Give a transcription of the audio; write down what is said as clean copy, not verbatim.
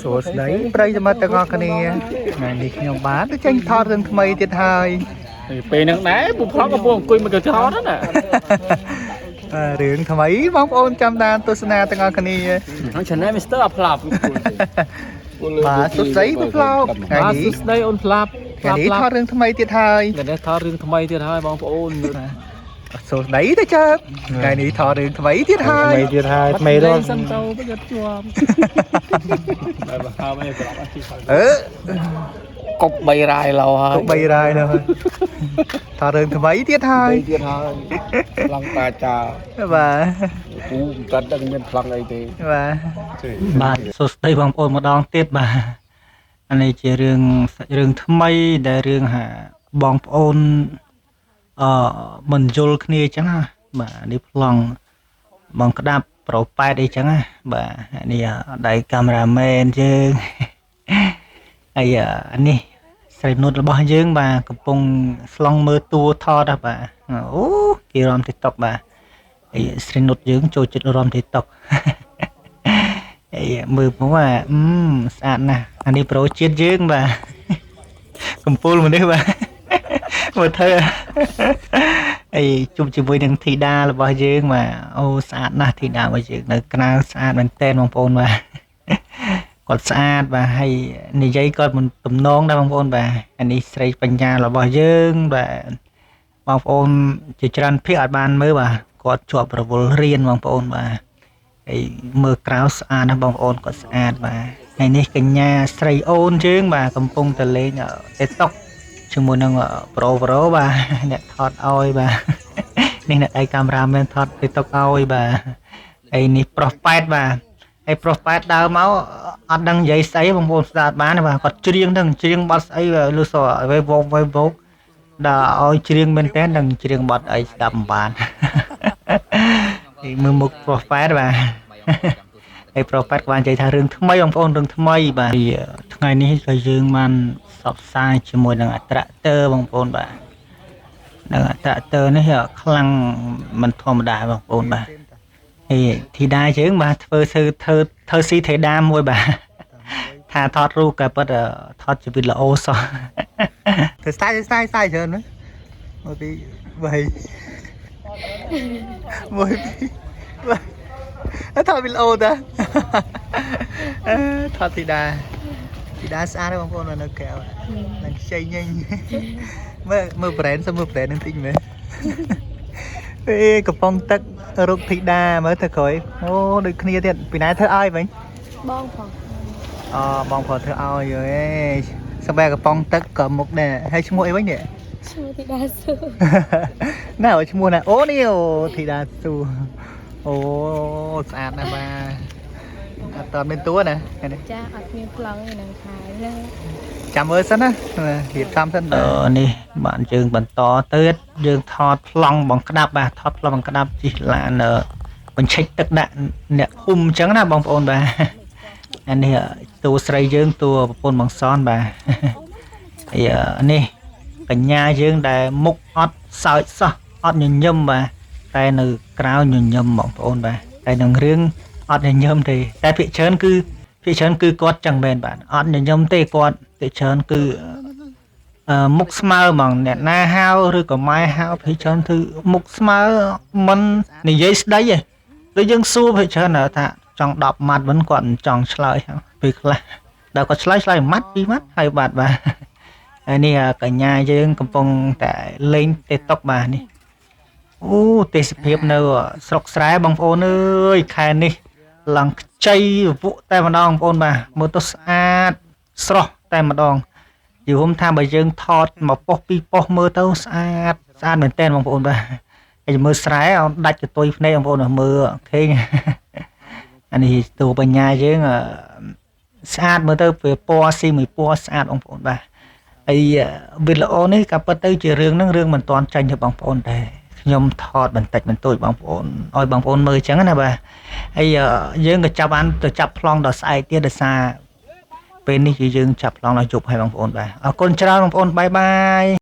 số đấy bây giờ mà ta ngọc này ngày đi nhom bán tôi tranh thọ rừng mây thiệt hai về nắng nãy bụng pháo có buông quỳ mà cái chó đó nè rừng mấy bóng ôn trăm đàn tôi xin ta ngọc này hắn chả nói Mr. Flap mà số giấy bút lao ngày đi đây ôn Flap ngày đi thọ rừng mây thiệt hai ngày đây thọ rừng mây thiệt hai bóng ôn số đấy đấy chứ ngày đi thọ rừng mấy thiệt hai mày đó sân tàu bây giờ chùa cục bay rai lâu ha cục bay rai đâu thọ rừng mấy thiệt hai lăng ta trà và cú tận đang miền lăng ấy thế vàបាទសួស្តីបងប្អូនម្ដងទៀតបាទអានេះជារឿងថ្មីដែលរឿងហាបងប្អូនមិនយល់គ្នាអញ្ចឹងណាបាទនេះប្លង់បងក្តាប់ប្រូប៉ែតអីចឹងណាបាទនេះដៃកាមេរ៉ាមែនយើងហើយនេះស្រីនុតរបស់យើងបាទកំពុងស្លង់មើលតួថតណាបាទអូគេរំ TikTok បាទហើយស្រីនុតយើងចូលចិត្តរំ TikTok មើលមកស្អាតណាស់អានេះប្រូជាតិយើងបាទកំពូលមនុស្សបាទមើលធ្វើអីជុំជាមួយនឹងធីតារបស់យើងបាទអូស្អាតណាស់ធីតារបស់យើងនៅក្រៅស្អាតមែនតើបងប្អូនបាទគាត់ស្អាតបាទហើយនិយាយគាត់មិនទំនងដែរបងប្អូនបាទអានេះស្រីបញ្ញារបស់យើងបាទបងប្អូនជាច្រើនភាគអត់បានមើលបាទគាត់ជាប់រវល់រៀនបងប្អូនបាទហើយមើលក្រៅស្អាតណាស់បងប្អូនគាត់ស្អាតបាទហើយនេះកញ្ញាស្រីអូនយើងបាទកំពុងតែលេង TikTok ជាមួយនឹងប្រូបាទអ្នកថតឲ្យបាទនេះអ្នកឯកាមេរ៉ាមែនថត TikTok ឲ្យបាទហើយនេះប្រុសប៉ែតបាទហើយប្រុសប៉ែតដើរមកអត់ដឹងនិយាយស្អីបងប្អូនស្ដាប់បានបាទគាត់ច្រៀងដឹងច្រៀងបទស្អីលឺសវេវោកដល់ឲ្យច្រៀងមែនតើដឹងច្រៀងបទអីស្ដាប់មិនបានមើលមុខប្រុសប៉ែតបាទហើយប្រុសប៉ែតគាត់និយាយថារឿងថ្មីបងប្អូនរឿងថ្មីបាទថ្ងៃនេះក៏យើងបានសបផ្សាយជាមួយនឹងអត្រាទ័របងប្អូនបាទនឹងអត្រាទ័រនេះខ្លាំងមិនធម្មតាបងប្អូនបាទហើយធីតាយើងបាទធ្វើស៊ីធីតាមួយបាទថាថតរូបក៏ពិតថតជីវិតល្អសោះធ្វើស្ទាយច្រើនណាមកពីមួយថតវីដេអូតាថតធីតាស្អាតបងប្អូននៅកែវនឹងខ្ចីញញមើល brand មើល brand នឹងតិចមើលកំប៉ុងទឹករូបធីតាមើលទៅក្រោយអូដូចគ្នាទៀតពីណាធ្វើឲ្យវិញបងផងបងផងធ្វើឲ្យយេសម្បែកំប៉ុងទឹកក៏មុខដែរហើយឈ្មោះអីវិញនេះឈ្មោះធីតាស៊ូណែឈ្មោះណាអូនេះអូធីតាស៊ូអូស្អាតណាស់បាទអត់តមានតួណាចាអត់មានប្លង់ឯនឹងខែចាំមើលសិនណារៀបចំសិននេះបានយើងបន្តទៀតយើងថតប្លង់បងក្តាប់បាទថតប្លង់បងក្តាប់ជិះឡានបញ្ឆិចទឹកដាក់អ្នកភូមិអញ្ចឹងណាបងប្អូនបាទអានេះតួស្រីយើងតួប្រពន្ធបងសនបាទហើយនេះកញ្ញាយើងដែលមុខអត់សើចសោះអត់ញញឹមបាទតែនៅក្រៅញញឹមបងប្អូនបាទតែនឹងរឿងអត់ញញឹមទេតែភាគច្រើនគឺគាត់ចឹងមែនបាទអត់ញញឹមទេគាត់ភាគច្រើនគឺមុខស្មើហ្មងអ្នកណាហៅឬក៏ម៉ែហៅភាគច្រើនគឺមុខស្មើមិននិយាយស្ដីទេដូចយើងសួរភាគច្រើនថាចង់10ម៉ាត់វិញគាត់មិនចង់ឆ្លើយពេលខ្លះដល់គាត់ឆ្លើយ1ម៉ាត់2ម៉ាត់ហើយបាទហើយនេះកញ្ញាយើងកំពុងតែលេង TikTok បាទនេះអូទេសភាពនៅស្រុកស្រែបងប្អូនអើយខែនេះឡើងខ្ចីវក់តែម្ដងបងប្អូនបាទមើលទៅស្អាតស្រស់តែម្ដងយល់ថាបើយើងថតមកប៉ុស្តិ៍ពីរប៉ុស្តិ៍មើលទៅស្អាតមែនតើបងប្អូនបាទហើយមើលស្រែអត់ដាច់កតុយភ្នែកបងប្អូនមើលឃើញអានេះតួបញ្ញាយើងស្អាតមើលទៅវាពណ៌ស៊ីមួយពណ៌ស្អាតបងប្អូនបាទហើយវីដេអូនេះក៏ពិតទៅជារឿងហ្នឹងរឿងមិនទាន់ចាញ់ទេបងប្អូនដែរខ្ញុំថតបន្តិចបន្តួចបងប្អូនឲ្យបងប្អូនមើលអញ្ចឹងណាបាទហើយយើងក៏ចាប់បានទៅចាប់ប្លង់ដល់ស្អែកទៀតដោយសារពេលនេះគឺយើងចាប់ប្លង់ដល់យប់ហើយបងប្អូនបាទអរគុណច្រើនបងប្អូនបាយបាយ